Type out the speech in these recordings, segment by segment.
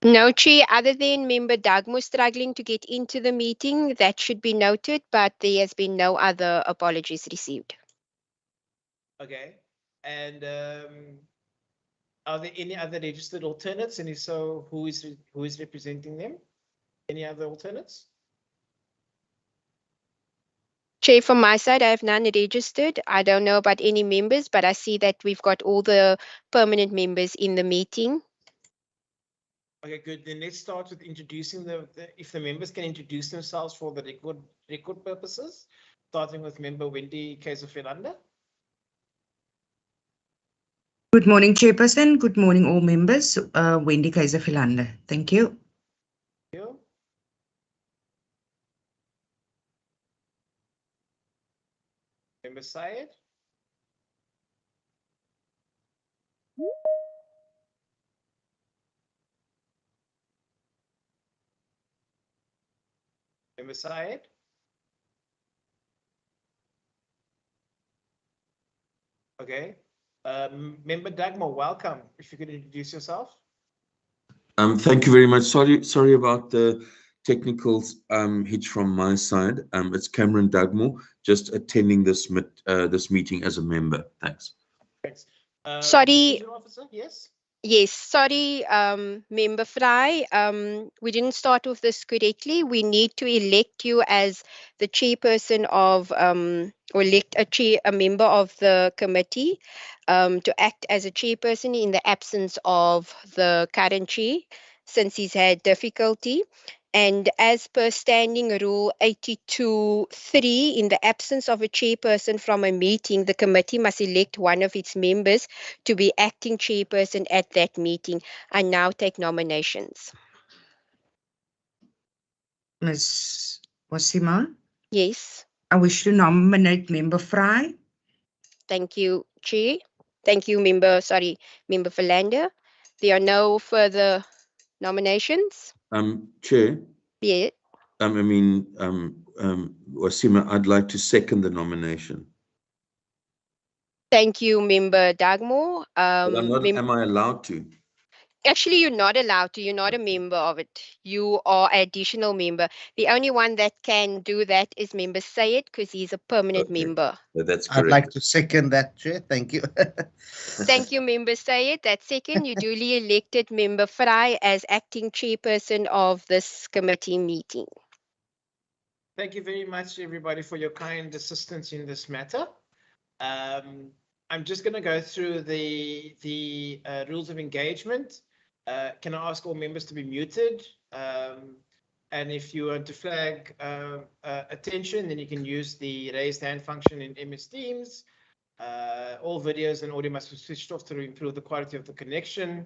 No, Chair, other than member Dagmo struggling to get into the meeting, that should be noted, but there has been no other apologies received. Okay. And are there any other registered alternates? And if so, who is representing them? Any other alternates? Chair, from my side, I have none registered. I don't know about any members, but I see that we've got all the permanent members in the meeting. Okay, good. Then let's start with introducing if the members can introduce themselves for the record purposes, starting with member Wendy Kaiser-Philander. Good morning, Chairperson. Good morning, all members. Wendy Kaiser-Philander. Thank you. Thank you. Member Syed. Member Syed. Okay. Member Dagmo, welcome. If you could introduce yourself. Thank you very much. Sorry about the technical hitch from my side. It's Cameron Dugmore, just attending this meeting as a member. Thanks. Thanks. Sorry. Officer, yes. Yes, sorry, Member Fry. We didn't start with this correctly. We need to elect you as the chairperson of, or elect a member of the committee to act as a chairperson in the absence of the current chair, since he's had difficulty. And as per standing rule 82(3), in the absence of a chairperson from a meeting, the committee must elect one of its members to be acting chairperson at that meeting. I now take nominations. Ms. Wasima, Yes. I wish to nominate Member Fry. Thank you, Chair. Thank you, Member Philander. There are no further nominations. Chair. Yeah. Wasima, I'd like to second the nomination. Thank you, Member Dagmore. Am I allowed to? Actually, you're not allowed to. You're not a member of it. You are an additional member. The only one that can do that is Member Sayed, because he's a permanent member. That's correct. I'd like to second that, Chair. Thank you. Thank you, Member Sayed. That second, you duly elected Member Fry as acting chairperson of this committee meeting. Thank you very much, everybody, for your kind assistance in this matter. I'm just going to go through the rules of engagement. Can I ask all members to be muted? And if you want to flag attention, then you can use the raised hand function in MS Teams. All videos and audio must be switched off to improve the quality of the connection.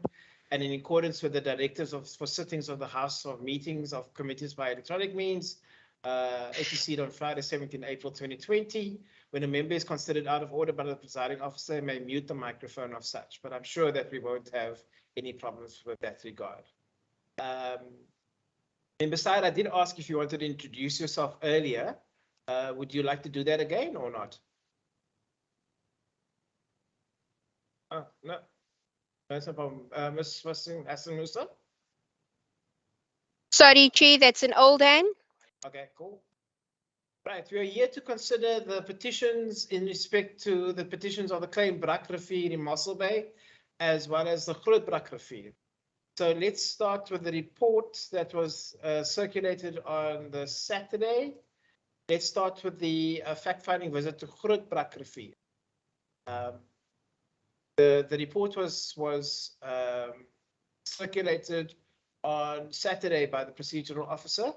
And in accordance with the directives for sittings of the House of Meetings of committees by electronic means, ATC on Friday, 17 April 2020, when a member is considered out of order by the presiding officer, may mute the microphone of such, but I'm sure that we won't have any problems with that regard. Member Syed, I did ask if you wanted to introduce yourself earlier. Would you like to do that again or not? No, that's no problem. Ms. Hassan Musa? Sorry, Chair, that's an old hand. Okay, cool. Right, we are here to consider the petitions in respect to the petitions of the claim Brak Rivier in Mossel Bay, as well as the Groot Brak Rivier. So let's start with the report that was circulated on the Saturday. Let's start with the fact-finding visit to Groot Brak Rivier. The report was circulated on Saturday by the procedural officer.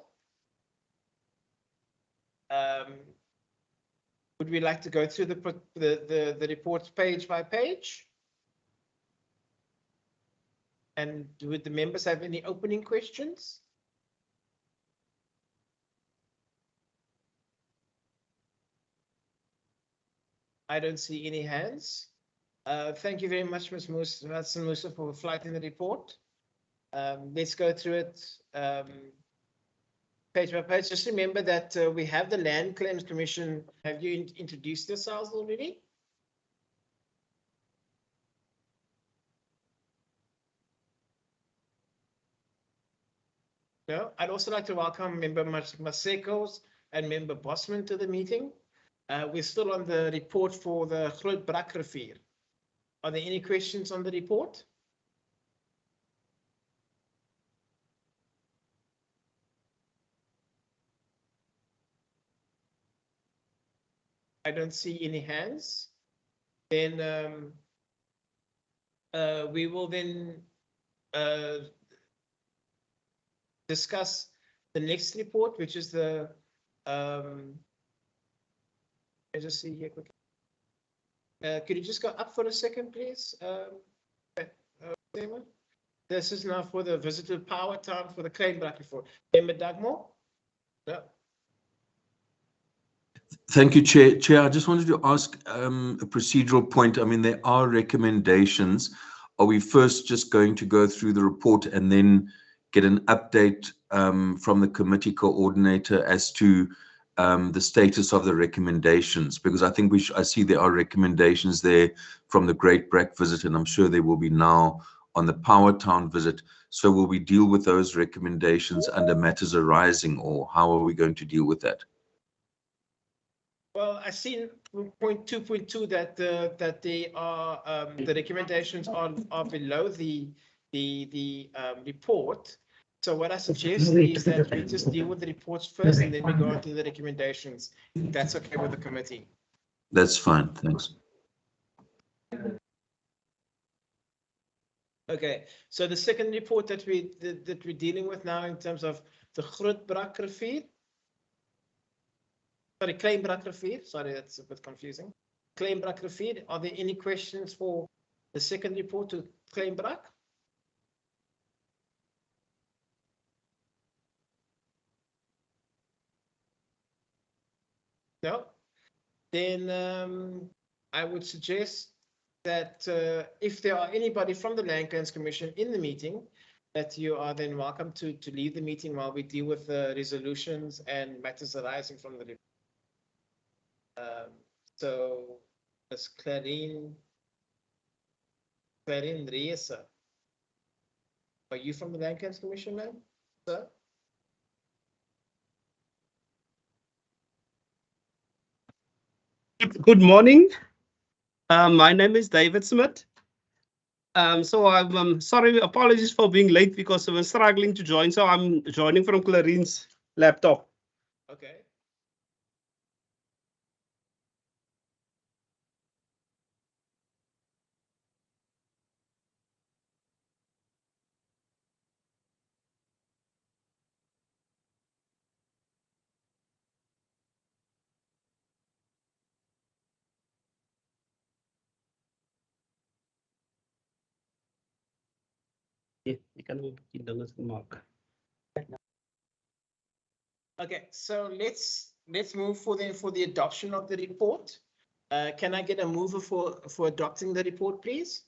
Would we like to go through the report page by page? And would the members have any opening questions? I don't see any hands. Thank you very much, Ms. Musa, for flagging the report. Let's go through it page by page. Just remember that we have the Land Claims Commission. Have you introduced yourselves already? No, I'd also like to welcome Member Masekos and Member Bosman to the meeting. We're still on the report for the Groot Brak Rivier. Are there any questions on the report? I don't see any hands. Then we will then discuss the next report, which is the I just see here quickly. Could you just go up for a second, please? This is now for the visitor power town for the claim back before. Member Dugmore? No. Thank you, Chair. Chair, I just wanted to ask a procedural point. I mean, there are recommendations. Are we first just going to go through the report and then get an update from the committee coordinator as to the status of the recommendations? Because I think I see there are recommendations there from the Great Brak visit, and I'm sure there will be now on the Power Town visit. So will we deal with those recommendations under matters arising, or how are we going to deal with that? Well, I see point 2.2 that they are the recommendations are below the report. So what I suggest is that we just deal with the reports first and then we go on to the recommendations. If that's okay with the committee. That's fine, thanks. Okay, so the second report that we're dealing with now in terms of the Groot Brak Rivier. Sorry, Klein Brak Rivier. Sorry, that's a bit confusing. Klein Brak Rivier. Are there any questions for the second report to Klein Brak? No? Then I would suggest that if there are anybody from the Land Claims Commission in the meeting, that you are then welcome to leave the meeting while we deal with the resolutions and matters arising from the report. So, Ms. Clarine Reyes, are you from the Land Claims Commission, ma'am? Sir? Good morning. My name is David Smith. So I'm sorry, apologies for being late because I was struggling to join. So I'm joining from Clarine's laptop. Okay. Okay, so let's move for the adoption of the report. Can I get a mover for adopting the report, please?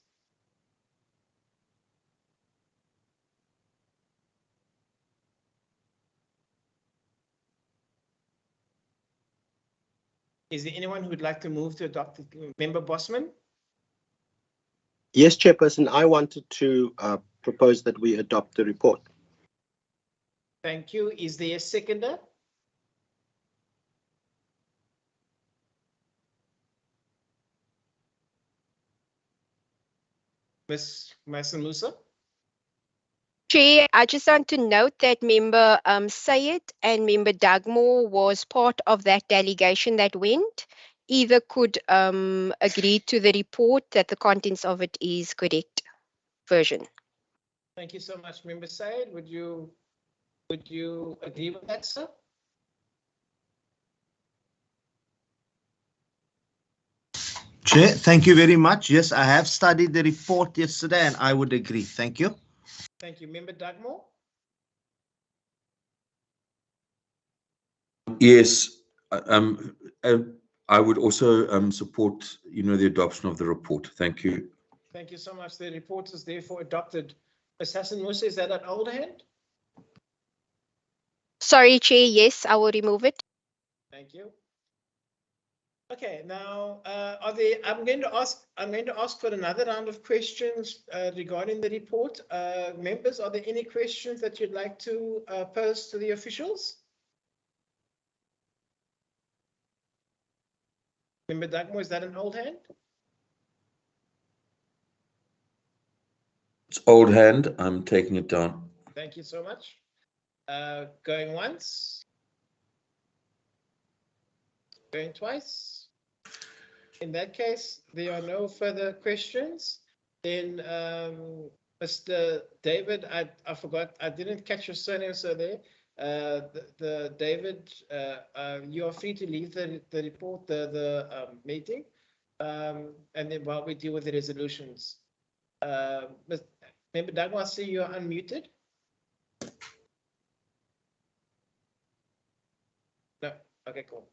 Is there anyone who would like to move to adopt it? Member Bosman? Yes, Chairperson, I wanted to propose that we adopt the report. Thank you. Is there a seconder? Ms. Masamusa? Chair, I just want to note that Member Sayed and Member Dugmore was part of that delegation that went. Either could agree to the report that the contents of it is correct version. Thank you so much, Member Sayed. Would you agree with that, sir? Chair, thank you very much. Yes, I have studied the report yesterday and I would agree. Thank you. Thank you. Member Dugmore? Yes, I would also support, the adoption of the report. Thank you. Thank you so much. The report is therefore adopted. Assassin Musa, is that an old hand? Sorry, Chair, yes, I will remove it. Thank you. Okay, now I'm going to ask for another round of questions regarding the report. Members, are there any questions that you'd like to pose to the officials? Member Dagmo, is that an old hand? It's old hand. I'm taking it down. Thank you so much. Going once. Going twice. In that case, there are no further questions. Then, Mr. David, I forgot, I didn't catch your surname, so there. David, you are free to leave the report, the meeting, and then while we deal with the resolutions. Member Dagmar, I see you're unmuted. No, okay, cool.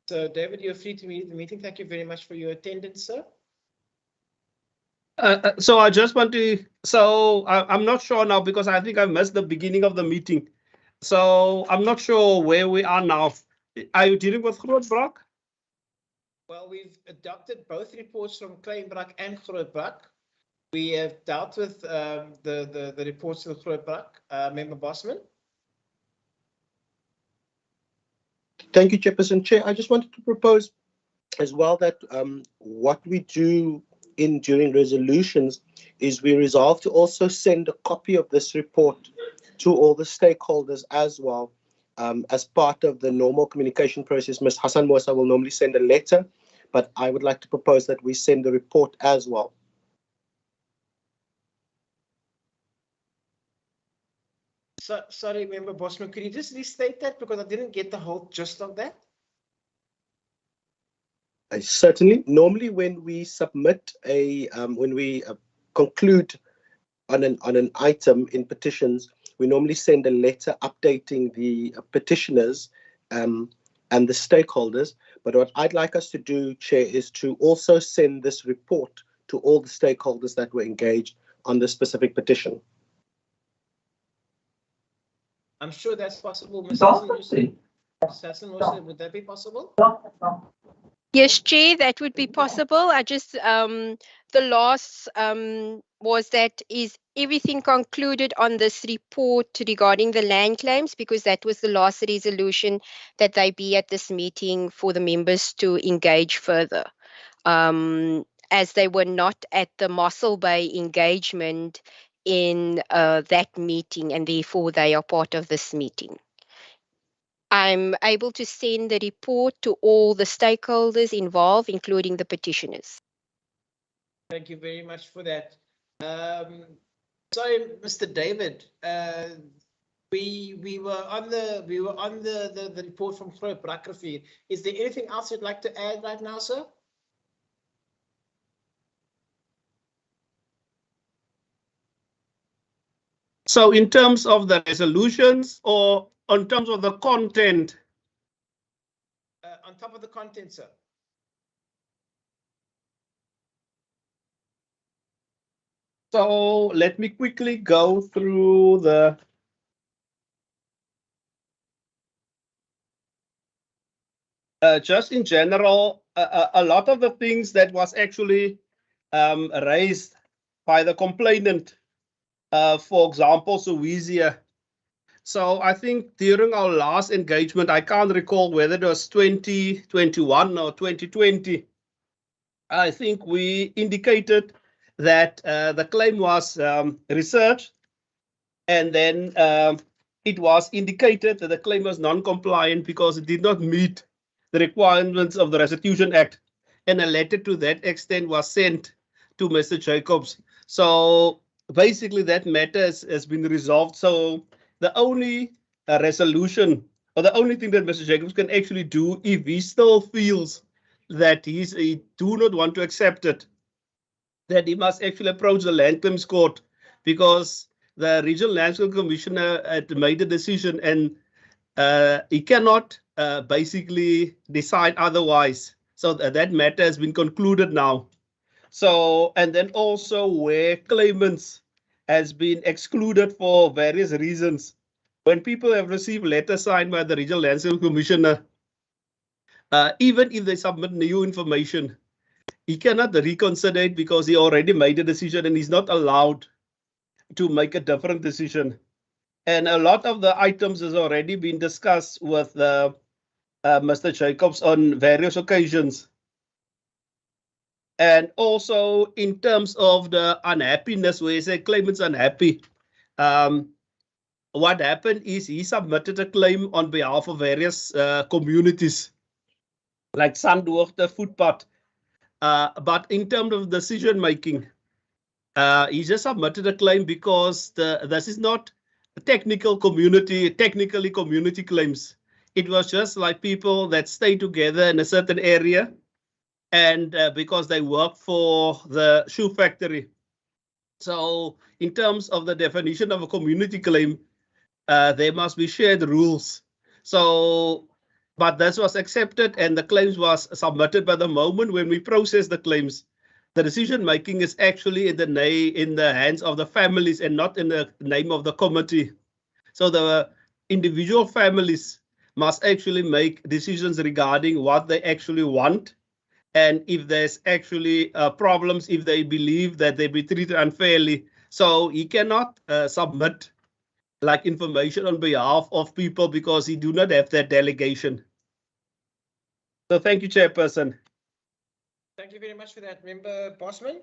So David, you're free to leave the meeting. Thank you very much for your attendance, sir. So I just want to, I'm not sure now because I think I missed the beginning of the meeting. So I'm not sure where we are now. Are you dealing with Grootbrak? Well, we've adopted both reports from Kleinbrak and Grootbrak. We have dealt with the reports of Grootbrak. Member Bosman. Thank you, Chairperson. Chair, I just wanted to propose as well that what we do during resolutions is we resolve to also send a copy of this report to all the stakeholders as well. As part of the normal communication process, Ms. Hassan Mosa will normally send a letter, but I would like to propose that we send the report as well. So, sorry, Member Bosman, could you just restate that because I didn't get the whole gist of that? Certainly. Normally, when we submit when we conclude on an item in petitions, we normally send a letter updating the petitioners and the stakeholders. But what I'd like us to do, Chair, is to also send this report to all the stakeholders that were engaged on this specific petition. I'm sure that's possible. Ms. Hassan, would that be possible? Yes, Chair, that would be possible. I just, the last was that is everything concluded on this report regarding the land claims, because that was the last resolution that they be at this meeting for the members to engage further. As they were not at the Mossel Bay engagement in that meeting, and therefore they are part of this meeting. I'm able to send the report to all the stakeholders involved, including the petitioners. Thank you very much for that. Sorry, Mr. David. We were on the report from Grootbrak. Is there anything else you'd like to add right now, sir? So in terms of the resolutions or in terms of the content? On top of the content, sir. So let me quickly go through the just in general, a lot of the things that was actually raised by the complainant, for example, Suizia. So I think during our last engagement, I can't recall whether it was 2021 or 2020. I think we indicated that the claim was researched, and then it was indicated that the claim was non-compliant because it did not meet the requirements of the Restitution Act, and a letter to that extent was sent to Mr. Jacobs. So basically that matter has been resolved. So the only resolution, or the only thing that Mr. Jacobs can actually do if he still feels that he do not want to accept it, that he must actually approach the Land Claims Court, because the Regional Land Claims Commissioner had made a decision, and he cannot basically decide otherwise. So that matter has been concluded now. So, and then also where claimants has been excluded for various reasons. When people have received letters signed by the Regional Land Claims Commissioner, even if they submit new information, he cannot reconsider it because he already made a decision and he's not allowed to make a different decision. And a lot of the items has already been discussed with Mr. Jacobs on various occasions. And also in terms of the unhappiness, where he said claimant's unhappy, what happened is he submitted a claim on behalf of various communities, like Sandhoogte, Footpad. But in terms of decision making, he just submitted a claim because this is not a technically community claims. It was just like people that stay together in a certain area, and because they work for the shoe factory. So in terms of the definition of a community claim, there must be shared rules. So, but this was accepted and the claims was submitted. By the moment when we process the claims, the decision making is actually in the hands of the families and not in the name of the committee. So the individual families must actually make decisions regarding what they actually want, and if there's actually problems, if they believe that they be treated unfairly. So he cannot submit like information on behalf of people because he do not have that delegation. So thank you, Chairperson. Thank you very much for that, Member Bosman.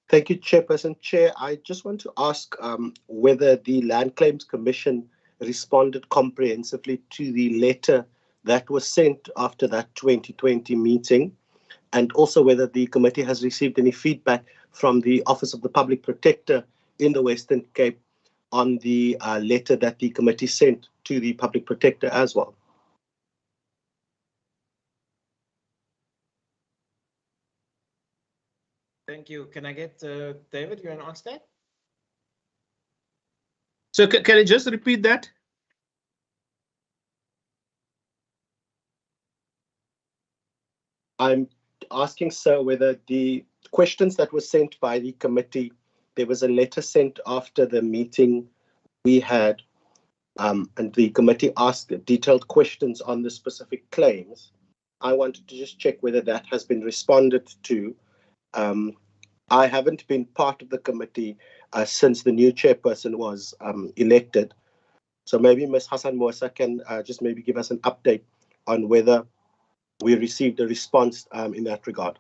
Thank you, Chairperson. Chair, I just want to ask whether the Land Claims Commission responded comprehensively to the letter that was sent after that 2020 meeting, and also whether the committee has received any feedback from the Office of the Public Protector in the Western Cape on the letter that the committee sent to the Public Protector as well. Thank you. Can I get David, you want to answer that? So can I just repeat that? I'm asking, sir, whether the questions that were sent by the committee, there was a letter sent after the meeting we had, and the committee asked detailed questions on the specific claims. I wanted to just check whether that has been responded to. I haven't been part of the committee since the new chairperson was elected. So maybe Ms. Hassan Mosa can just maybe give us an update on whether we received a response in that regard.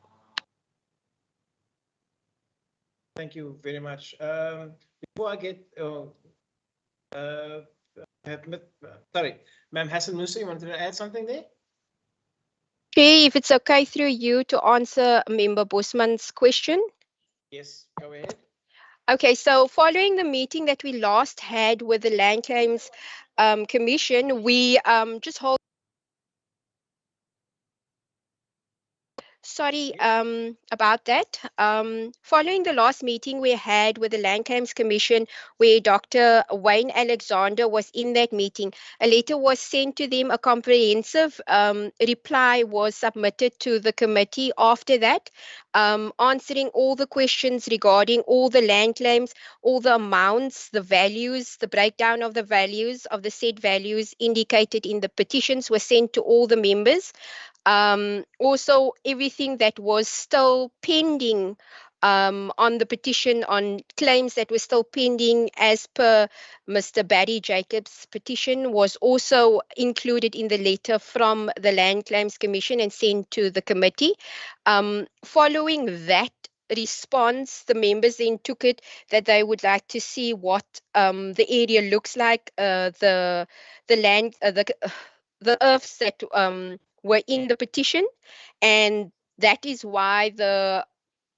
Thank you very much. Before I get, sorry, Ma'am Hassan Musa, you wanted to add something there? Chair, if it's okay through you to answer Member Bosman's question. Yes, go ahead. Okay, so following the meeting that we last had with the Land Claims Commission, we just hold. Sorry about that. Following the last meeting we had with the Land Claims Commission, where Dr. Wayne Alexander was in that meeting, a letter was sent to them. A comprehensive reply was submitted to the committee after that, answering all the questions regarding all the land claims, all the amounts, the values, the breakdown of the values of the said values indicated in the petitions were sent to all the members. Also, everything that was still pending on the petition, on claims that were still pending as per Mr. Barry Jacobs' petition, was also included in the letter from the Land Claims Commission and sent to the committee. Following that response, the members then took it that they would like to see what the area looks like, the land, the earths that were in the petition, and that is why the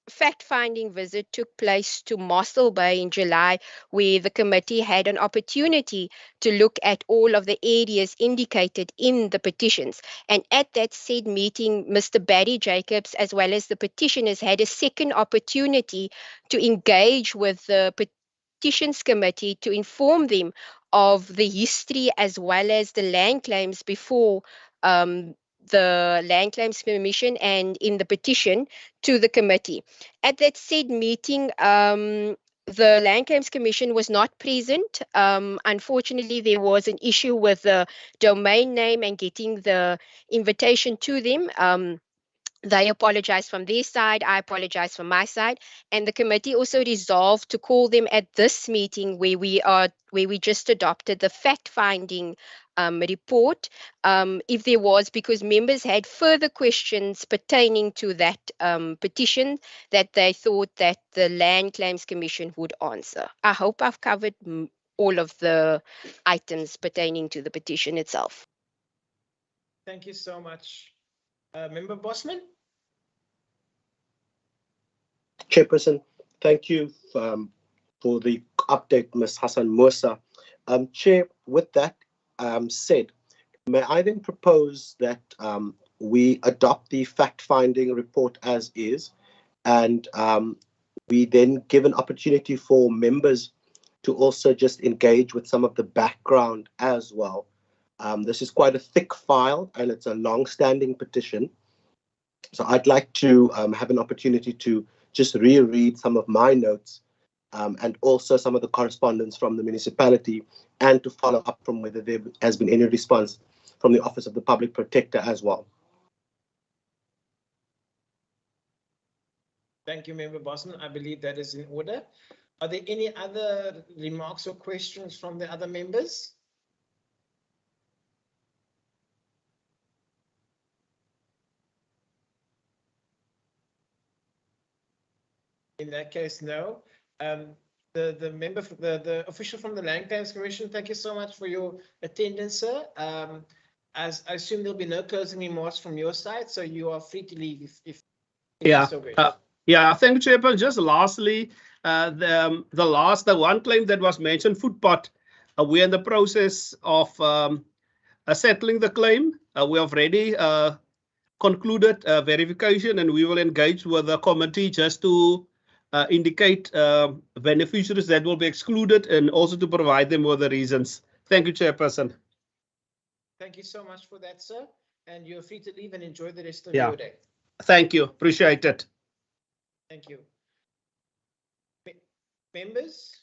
fact-finding visit took place to Mossel Bay in July, where the committee had an opportunity to look at all of the areas indicated in the petitions. And at that said meeting, Mr. Barry Jacobs, as well as the petitioners, had a second opportunity to engage with the Petitions Committee to inform them of the history as well as the land claims before the Land Claims Commission and in the petition to the committee. At that said meeting, the Land Claims Commission was not present. Unfortunately, there was an issue with the domain name and getting the invitation to them. They apologized from their side. I apologize from my side. And the committee also resolved to call them at this meeting where we just adopted the fact-finding report. If there was, because members had further questions pertaining to that petition that they thought that the Land Claims Commission would answer. I hope I've covered all of the items pertaining to the petition itself. Thank you so much. Member Bosman? Chairperson, thank you for the update, Ms. Hassan Musa. Chair, with that said, may I then propose that we adopt the fact-finding report as is, and we then give an opportunity for members to also just engage with some of the background as well. This is quite a thick file and it's a long-standing petition. So I'd like to have an opportunity to just reread some of my notes and also some of the correspondence from the municipality, and to follow up from whether there has been any response from the Office of the Public Protector as well. Thank you, Member Bosman. I believe that is in order. Are there any other remarks or questions from the other members? In that case, no. The member, the official from the Land Claims Commission, thank you so much for your attendance, sir. As I assume there'll be no closing remarks from your side, so you are free to leave if Yeah. so wish. Yeah, thank you, Chairperson. Just lastly, the one claim that was mentioned, footpath, we're in the process of settling the claim. We have already concluded verification, and we will engage with the committee just to indicate beneficiaries that will be excluded, and also to provide them with the reasons. Thank you, Chairperson. Thank you so much for that, sir. And you're free to leave and enjoy the rest of your day. Thank you. Appreciate it. Thank you. Members,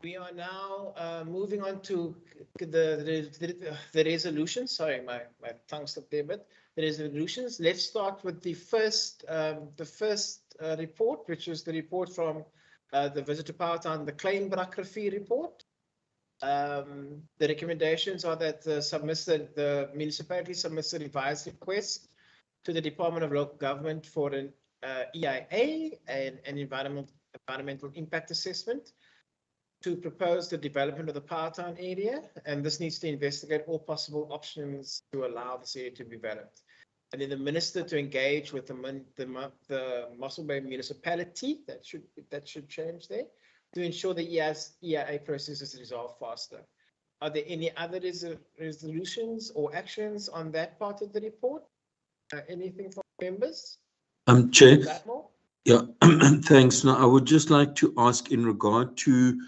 we are now moving on to the resolutions. Sorry, my tongue slipped there, but the resolutions. Let's start with the first report, which is the report from the Visitor Power Town, the claim biography report. The recommendations are that the municipality submits a revised request to the Department of Local Government for an EIA and an environmental impact assessment to propose the development of the Power Town area, and this needs to investigate all possible options to allow this area to be developed. And then the minister to engage with the Mossel Bay municipality, that should change there, to ensure the EIA process is resolved faster. Are there any other resolutions or actions on that part of the report? Anything from members? Chair. Yeah, thanks. Now, I would just like to ask in regard to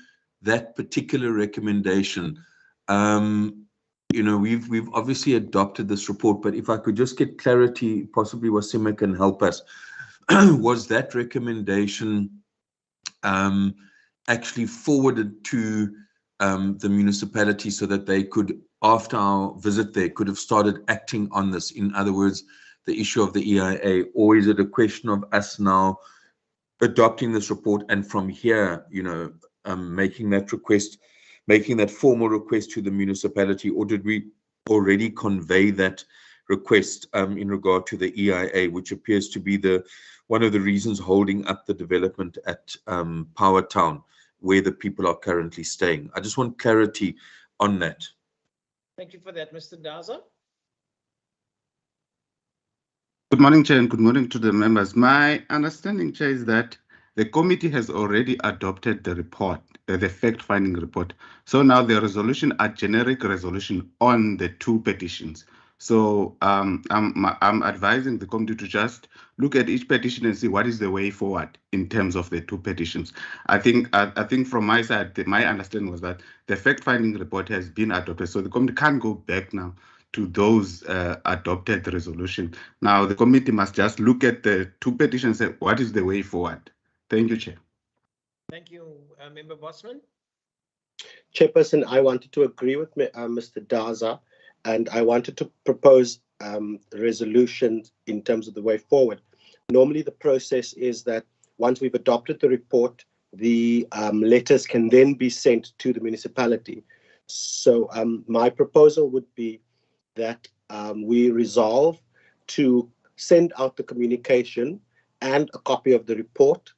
that particular recommendation. You know, we've obviously adopted this report, but if I could just get clarity, possibly Wasima can help us. Was that recommendation actually forwarded to the municipality so that they could, after our visit there, could have started acting on this? In other words, the issue of the EIA, or is it a question of us now adopting this report and from here, you know, making that request, making that formal request to the municipality, or did we already convey that request in regard to the EIA, which appears to be one of the reasons holding up the development at Power Town, where the people are currently staying? I just want clarity on that. Thank you for that, Mr. Daza. Good morning, Chair, and good morning to the members. My understanding, Chair, is that the committee has already adopted the report, the fact-finding report. So now the resolution, a generic resolution on the two petitions. So I'm advising the committee to just look at each petition and see what is the way forward in terms of the two petitions. I think from my side, my understanding was that the fact-finding report has been adopted, so the committee can't go back now to those adopted resolution. Now the committee must just look at the two petitions and say what is the way forward. Thank you, Chair. Thank you, Member Bosman. Chairperson, I wanted to agree with Mr. Daza, and I wanted to propose resolutions in terms of the way forward. Normally, the process is that once we've adopted the report, the letters can then be sent to the municipality. So my proposal would be that we resolve to send out the communication and a copy of the report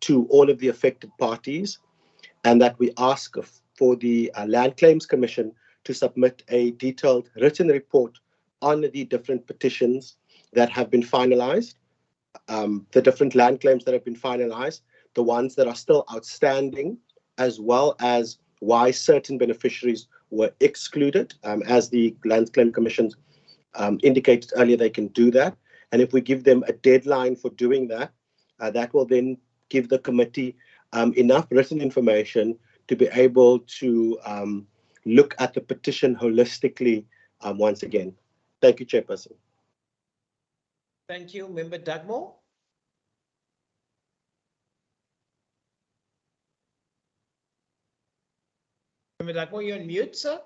to all of the affected parties, and that we ask for the Land Claims Commission to submit a detailed written report on the different petitions that have been finalized, the different land claims that have been finalized, the ones that are still outstanding, as well as why certain beneficiaries were excluded. As the Land Claim Commission indicated earlier, they can do that. And if we give them a deadline for doing that, that will then give the committee enough written information to be able to look at the petition holistically once again. Thank you, Chairperson. Thank you, Member Dugmore. Member Dugmore, you're on mute, sir.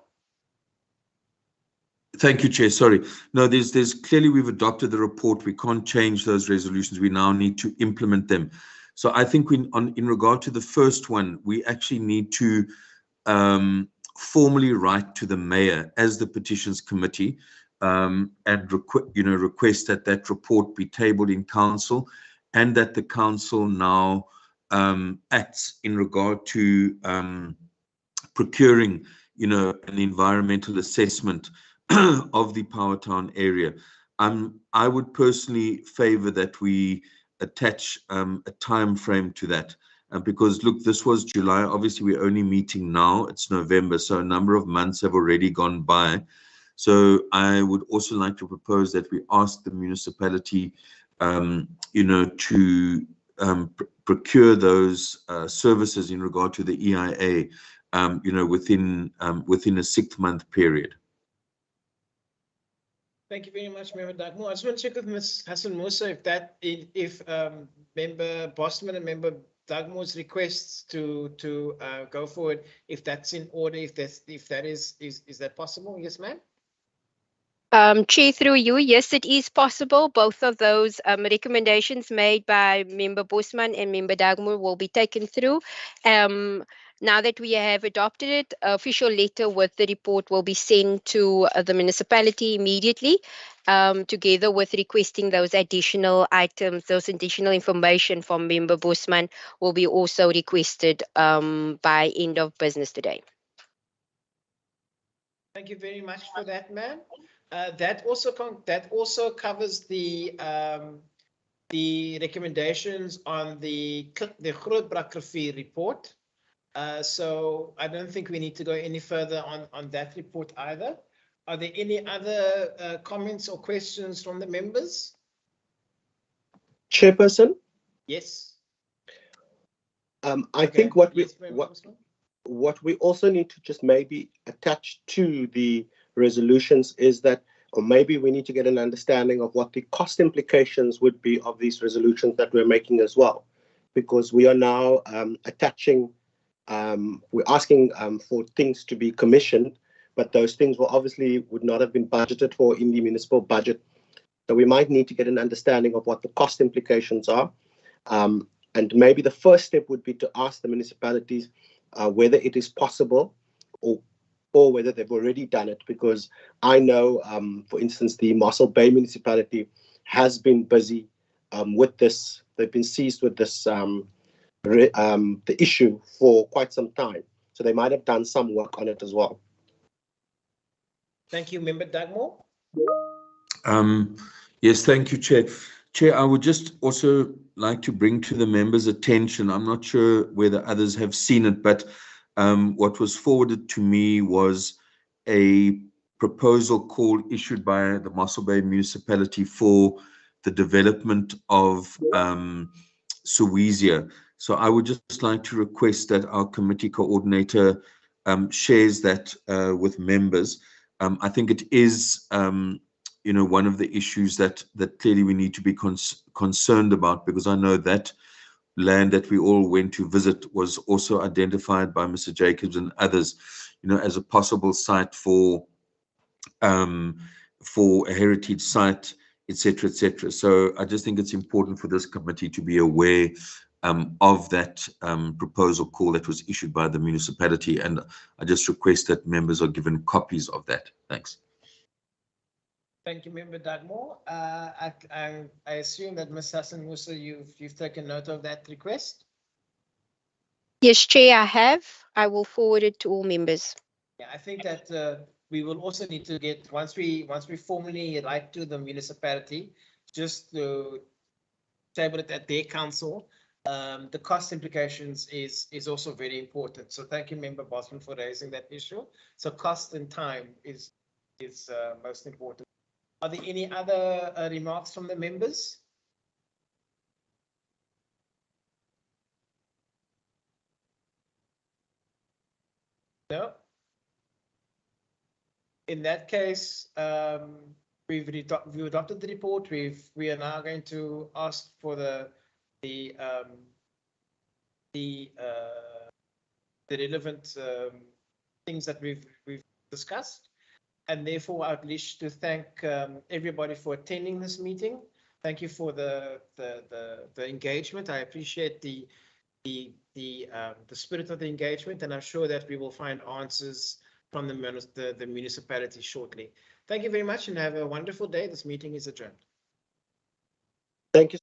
Thank you, Chair. Sorry. No, there's clearly we've adopted the report. We can't change those resolutions. We now need to implement them. So I think in regard to the first one, we actually need to formally write to the mayor as the petitions committee and request that that report be tabled in council, and that the council now acts in regard to procuring, an environmental assessment of the Power Town area. I would personally favor that we attach a time frame to that, because look, this was July. Obviously, we're only meeting now. It's November, so a number of months have already gone by. So I would also like to propose that we ask the municipality, to procure those services in regard to the EIA, within a 6-month period. Thank you very much, Member Dugmore. I just want to check with Ms. Hassan Musa if Member Bosman and Member Dugmore's requests to go forward, if that's in order, if that is that possible? Yes, ma'am. Chair, through you, yes, it is possible. Both of those recommendations made by Member Bosman and Member Dugmore will be taken through. Now that we have adopted it, official letter with the report will be sent to the municipality immediately, together with requesting those additional items, those additional information from Member Bosman will be also requested by end of business today. Thank you very much for that, ma'am. That also covers the recommendations on the Grootbrakrivier report. So I don't think we need to go any further on that report either. Are there any other comments or questions from the members? Chairperson? Yes. I think what we also need to just maybe attach to the resolutions is that, or maybe we need to get an understanding of what the cost implications would be of these resolutions that we're making as well, because we are now we're asking for things to be commissioned, but those things would not have been budgeted for in the municipal budget. So we might need to get an understanding of what the cost implications are. And maybe the first step would be to ask the municipalities whether it is possible or whether they've already done it, because I know, for instance, the Mossel Bay municipality has been busy with this. They've been seized with this the issue for quite some time. So they might have done some work on it as well. Thank you, Member Dugmore. Yes, thank you, Chair. Chair, I would just also like to bring to the members' attention, I'm not sure whether others have seen it, but what was forwarded to me was a proposal call issued by the Mossel Bay municipality for the development of Soweto. So I would just like to request that our committee coordinator shares that with members. I think it is, one of the issues that clearly we need to be concerned about, because I know that land that we all went to visit was also identified by Mr. Jacobs and others, as a possible site for a heritage site, etc., etc. So I just think it's important for this committee to be aware of that proposal call that was issued by the municipality, and I just request that members are given copies of that. Thanks. Thank you, Member Dugmore. I assume that Ms. Hassan Musa, you've taken note of that request. Yes, Chair, I have. I will forward it to all members. Yeah, I think that we will also need to get, once we formally write to the municipality, just to table it at their council. The cost implications is also very important. So thank you, Member Bosman, for raising that issue. So cost and time is most important. Are there any other remarks from the members? No. In that case, we've adopted the report. We are now going to ask for the relevant things that we've discussed, and therefore I'd wish to thank everybody for attending this meeting. Thank you for the engagement. I appreciate the spirit of the engagement, and I'm sure that we will find answers from the municipality shortly. Thank you very much and have a wonderful day. This meeting is adjourned. Thank you.